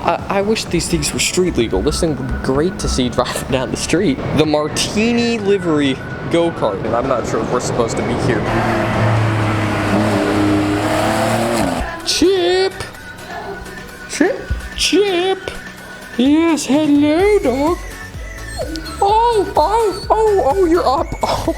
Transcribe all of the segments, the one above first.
I wish these things were street legal. This thing would be great to see driving down the street. The Martini livery go-kart. And I'm not sure if we're supposed to be here. Chip! Chip! Yes, hello, dog. Oh, you're up. Oh.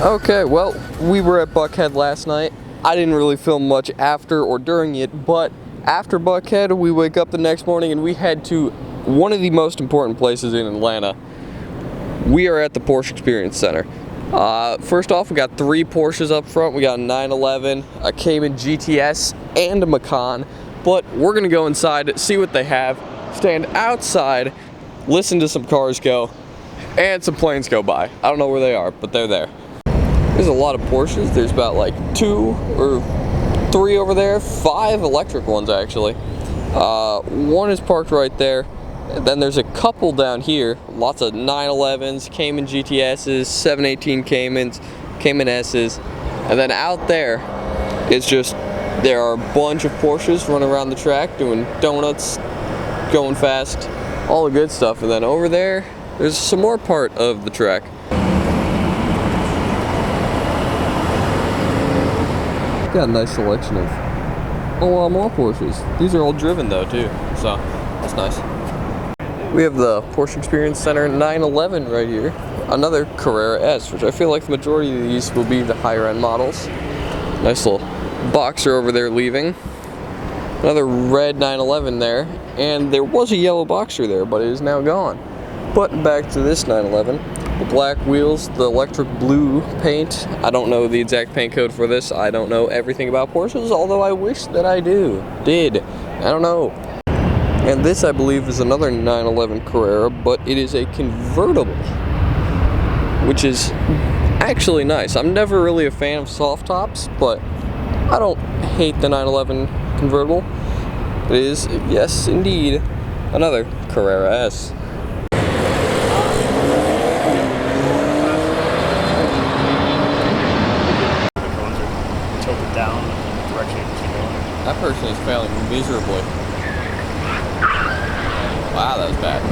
Okay, well, we were at Buckhead last night. I didn't really film much after or during it, but after Buckhead, we wake up the next morning and we head to one of the most important places in Atlanta. We are at the Porsche Experience Center. First off, we got 3 Porsches up front. We got a 911, a Cayman GTS, and a Macan. But we're gonna go inside, see what they have, stand outside, listen to some cars go, and some planes go by. I don't know where they are, but they're there. There's a lot of Porsches. There's about like 2 or 3 over there, 5 electric ones actually. One is parked right there. And then there's a couple down here, lots of 911s, Cayman GTSs, 718 Caymans, Cayman S's. And then out there is just, there are a bunch of Porsches running around the track doing donuts, going fast, all the good stuff. And then over there, there's some more part of the track. Got a nice selection of a lot more Porsches. These are all driven though too, so that's nice. We have the Porsche Experience Center 911 right here. Another Carrera S, which I feel like the majority of these will be the higher end models. Nice little Boxer over there leaving. Another red 911 there, and there was a yellow Boxer there, but it is now gone. But back to this 911. The black wheels, the electric blue paint. I don't know the exact paint code for this. I don't know everything about Porsches, although I wish that I did. I don't know. And this, I believe, is another 911 Carrera, but it is a convertible, which is actually nice. I'm never really a fan of soft tops, but I don't hate the 911 convertible. It is, yes, indeed, another Carrera S. That person is failing miserably. Wow, that was bad.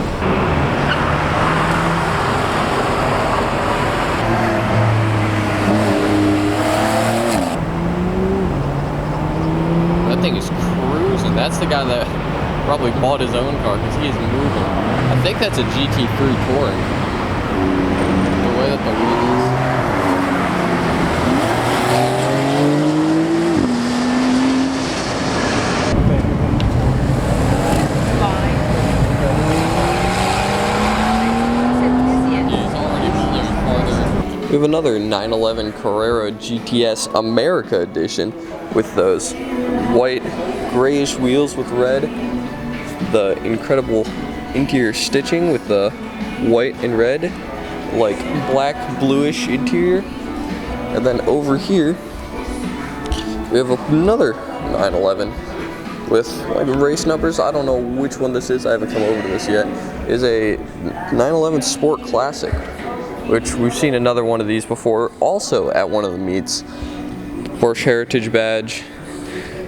That thing is cruising. That's the guy that probably bought his own car because he is moving. I think that's a GT3 Touring. The way that the wheel is. We have another 911 Carrera GTS America Edition with those white grayish wheels with red, the incredible interior stitching with the white and red, like black bluish interior, and then over here we have another 911 with like race numbers. I don't know which one this is, I haven't come over to this yet. It is a 911 Sport Classic, which we've seen another one of these before, also at one of the meets. Porsche Heritage badge.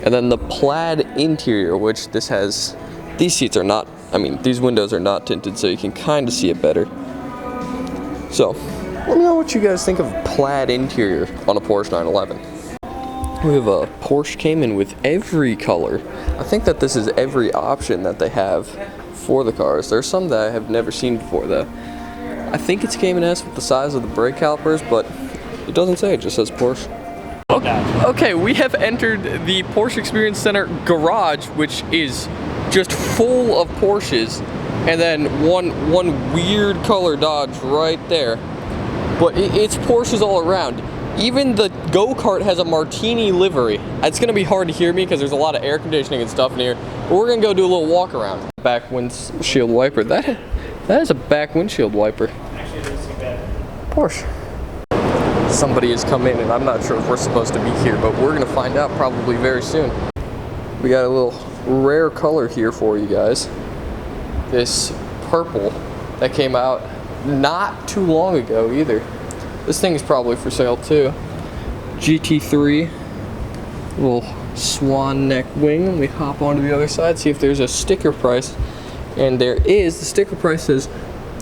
And then the plaid interior, which this has, these seats are not, these windows are not tinted, so you can kind of see it better. So, let me know what you guys think of plaid interior on a Porsche 911. We have a Porsche Cayman with every color. I think that this is every option that they have for the cars. There's some that I have never seen before though. I think it's Cayman S with the size of the brake calipers, but it doesn't say, it just says Porsche. Okay, we have entered the Porsche Experience Center garage, which is just full of Porsches, and then one weird color Dodge right there. But it's Porsches all around. Even the go-kart has a Martini livery. It's gonna be hard to hear me because there's a lot of air conditioning and stuff in here, but we're gonna go do a little walk around. Back windshield wiper, that is a back windshield wiper. Porsche. Somebody has come in and I'm not sure if we're supposed to be here, but we're gonna find out probably very soon. We got a little rare color here for you guys. This purple that came out not too long ago either. This thing is probably for sale too. GT3, little swan neck wing. Let me hop onto the other side, see if there's a sticker price. And there is. The sticker price says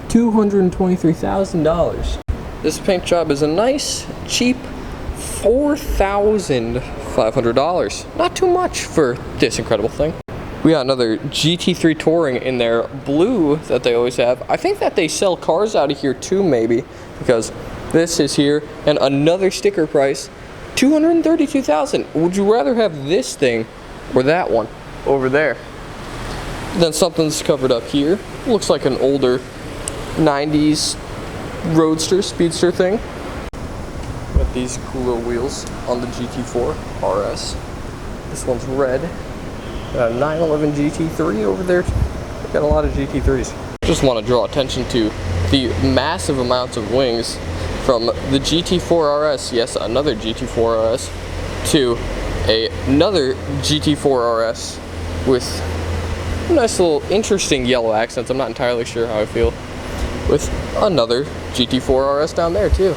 $223,000. This paint job is a nice, cheap $4,500. Not too much for this incredible thing. We got another GT3 Touring in their blue that they always have. I think that they sell cars out of here too, maybe, because this is here. And another sticker price, $232,000. Would you rather have this thing or that one over there? Then something's covered up here. Looks like an older 90s roadster, speedster thing. Got these cooler wheels on the GT4 RS. This one's red. Got a 911 GT3 over there. Got a lot of GT3s. Just want to draw attention to the massive amounts of wings from the GT4 RS, yes, another GT4 RS, to another GT4 RS with nice little interesting yellow accents. I'm not entirely sure how I feel with another GT4 RS down there too.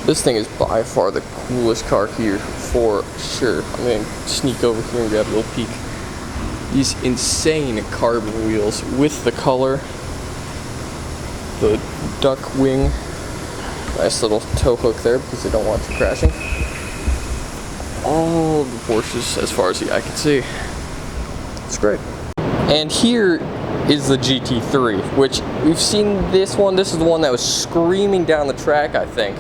This thing is by far the coolest car here for sure. I'm gonna sneak over here and grab a little peek. These insane carbon wheels with the color, the duck wing, nice little tow hook there because they don't want you crashing. All of the Porsches as far as the eye can see. It's great. And here is the GT3, which we've seen this one. This is the one that was screaming down the track, I think.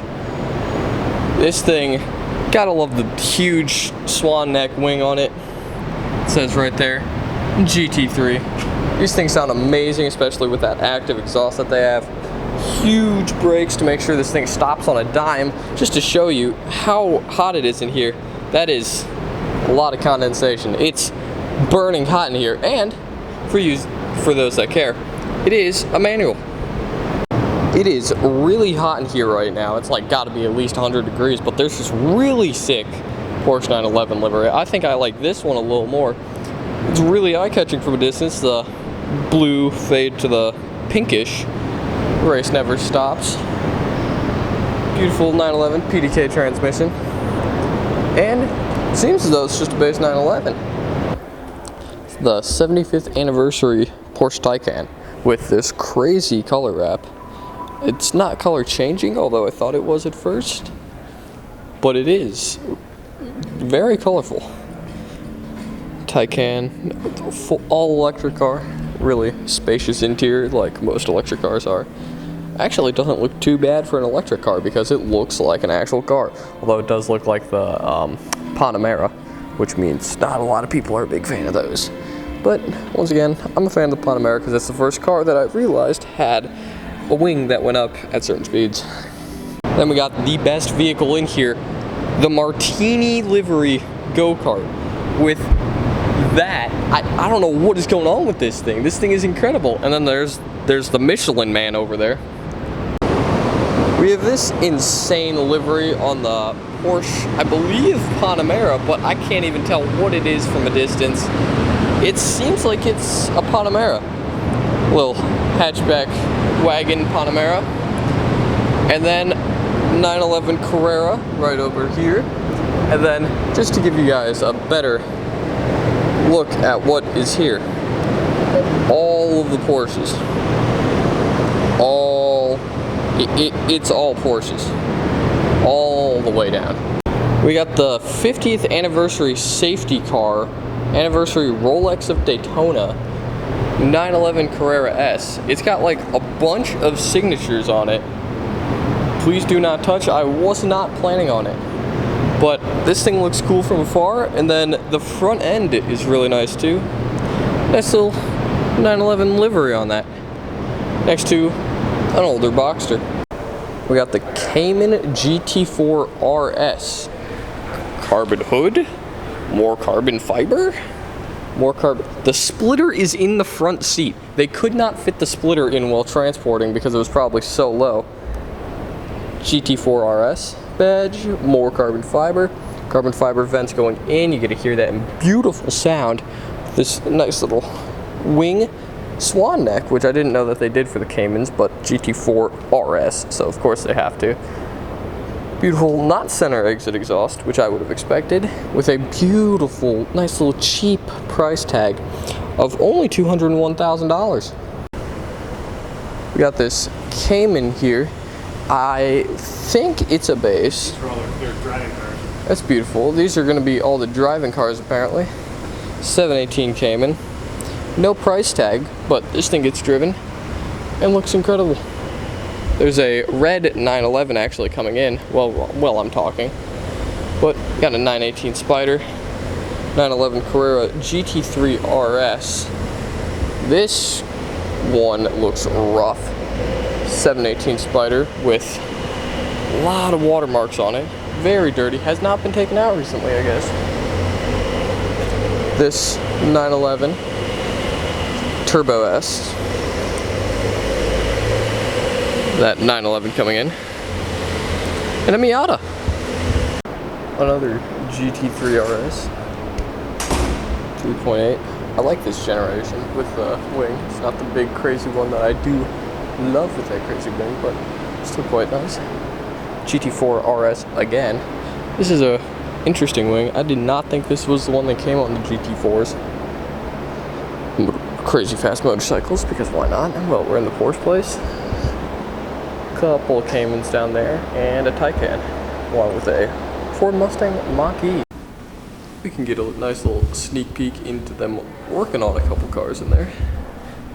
This thing, gotta love the huge swan neck wing on it. It says right there, GT3. These things sound amazing, especially with that active exhaust that they have. Huge brakes to make sure this thing stops on a dime, just to show you how hot it is in here. That is a lot of condensation. It's burning hot in here, and for those that care, it is a manual. It is really hot in here right now. It's like gotta be at least 100 degrees, but there's this really sick Porsche 911 livery. I think I like this one a little more. It's really eye-catching from a distance. The blue fade to the pinkish. Race never stops. Beautiful 911 PDK transmission. And it seems as though it's just a base 911. The 75th anniversary Porsche Taycan with this crazy color wrap. It's not color changing, although I thought it was at first, but it is very colorful. Taycan, full all electric car, really spacious interior like most electric cars are. Actually, it doesn't look too bad for an electric car because it looks like an actual car, although it does look like the Panamera, which means not a lot of people are a big fan of those. But once again, I'm a fan of the Panamera because it's the first car that I realized had a wing that went up at certain speeds. Then we got the best vehicle in here, the Martini livery go-kart. With that, I don't know what is going on with this thing. This thing is incredible. And then there's the Michelin Man over there. We have this insane livery on the Porsche, I believe Panamera, but I can't even tell what it is from a distance. It seems like it's a Panamera. Little hatchback wagon Panamera. And then 911 Carrera right over here. And then, just to give you guys a better look at what is here, all of the Porsches. It's all Porsches. All the way down. We got the 50th anniversary safety car, anniversary Rolex of Daytona, 911 Carrera S. It's got like a bunch of signatures on it. Please do not touch. I was not planning on it. But this thing looks cool from afar, and then the front end is really nice too. Nice little 911 livery on that. Next to an older Boxster. We got the Cayman GT4 RS. Carbon hood, more carbon fiber, more carbon. The splitter is in the front seat. They could not fit the splitter in while transporting because it was probably so low. GT4 RS badge, more carbon fiber vents going in. You get to hear that beautiful sound. This nice little wing swan neck, which I didn't know that they did for the Caymans, but GT4 RS, so of course they have to. Beautiful, not center exit exhaust, which I would have expected, with a beautiful, nice little cheap price tag of only $201,000. We got this Cayman here. I think it's a base. These are all their driving cars. That's beautiful. These are going to be all the driving cars apparently. 718 Cayman. No price tag, but this thing gets driven and looks incredible. There's a red 911 actually coming in while I'm talking. But got a 918 Spider, 911 Carrera GT3 RS. This one looks rough. 718 Spider with a lot of watermarks on it. Very dirty. Has not been taken out recently, I guess. This 911 Turbo S. That 911 coming in. And a Miata. Another GT3 RS. 3.8. I like this generation with the wing. It's not the big crazy one that I do love with that crazy wing, but still quite nice. GT4 RS again. This is a interesting wing. I did not think this was the one that came on the GT4s. Crazy fast motorcycles, because why not? Well, we're in the Porsche place. Couple of Caymans down there, and a Taycan, along with a Ford Mustang Mach-E. We can get a nice little sneak peek into them working on a couple cars in there.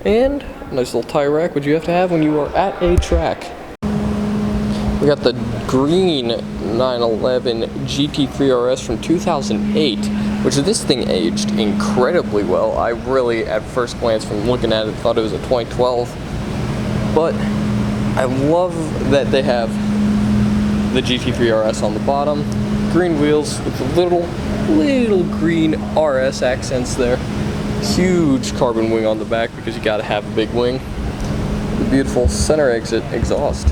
And a nice little tire rack, which you have to have when you are at a track. We got the green 911 GT3 RS from 2008, which this thing aged incredibly well. I really, at first glance from looking at it, thought it was a 2012. But I love that they have the GT3 RS on the bottom. Green wheels with the little green RS accents there. Huge carbon wing on the back because you gotta have a big wing. The beautiful center exit exhaust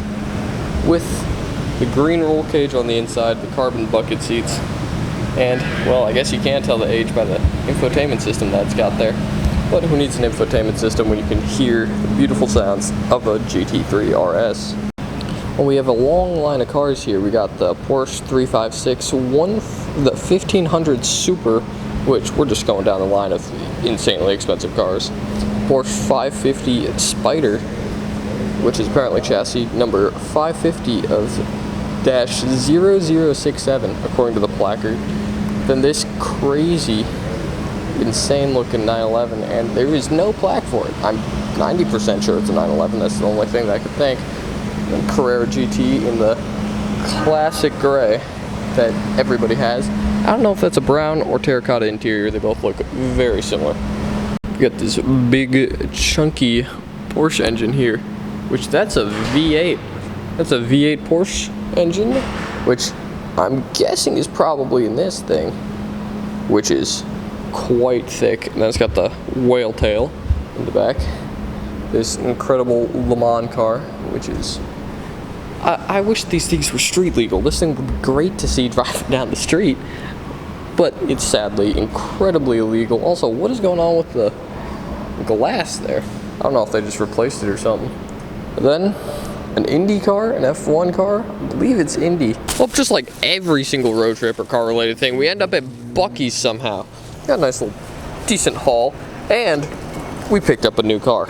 with the green roll cage on the inside, the carbon bucket seats, and, well, I guess you can't tell the age by the infotainment system that's got there. But who needs an infotainment system when you can hear the beautiful sounds of a GT3 RS? Well, we have a long line of cars here. We got the Porsche 356, the 1500 Super, which we're just going down the line of insanely expensive cars. Porsche 550 Spider, which is apparently chassis number 550 of -0067, according to the placard. Then this crazy, insane looking 911, and there is no plaque for it. I'm 90% sure it's a 911. That's the only thing that I could think. And Carrera GT in the classic gray that everybody has. I don't know if that's a brown or terracotta interior. They both look very similar. We got this big chunky Porsche engine here, which that's a V8. That's a V8 Porsche engine, which I'm guessing is probably in this thing, which is quite thick. And then it's got the whale tail in the back. This incredible Le Mans car, which is, I wish these things were street legal. This thing would be great to see driving down the street, but it's sadly incredibly illegal. Also, what is going on with the glass there? I don't know if they just replaced it or something. But then, an Indy car, an F1 car, I believe it's Indy. Well, just like every single road trip or car related thing, we end up at Buc-ee's somehow. Got a nice little decent haul, and we picked up a new car.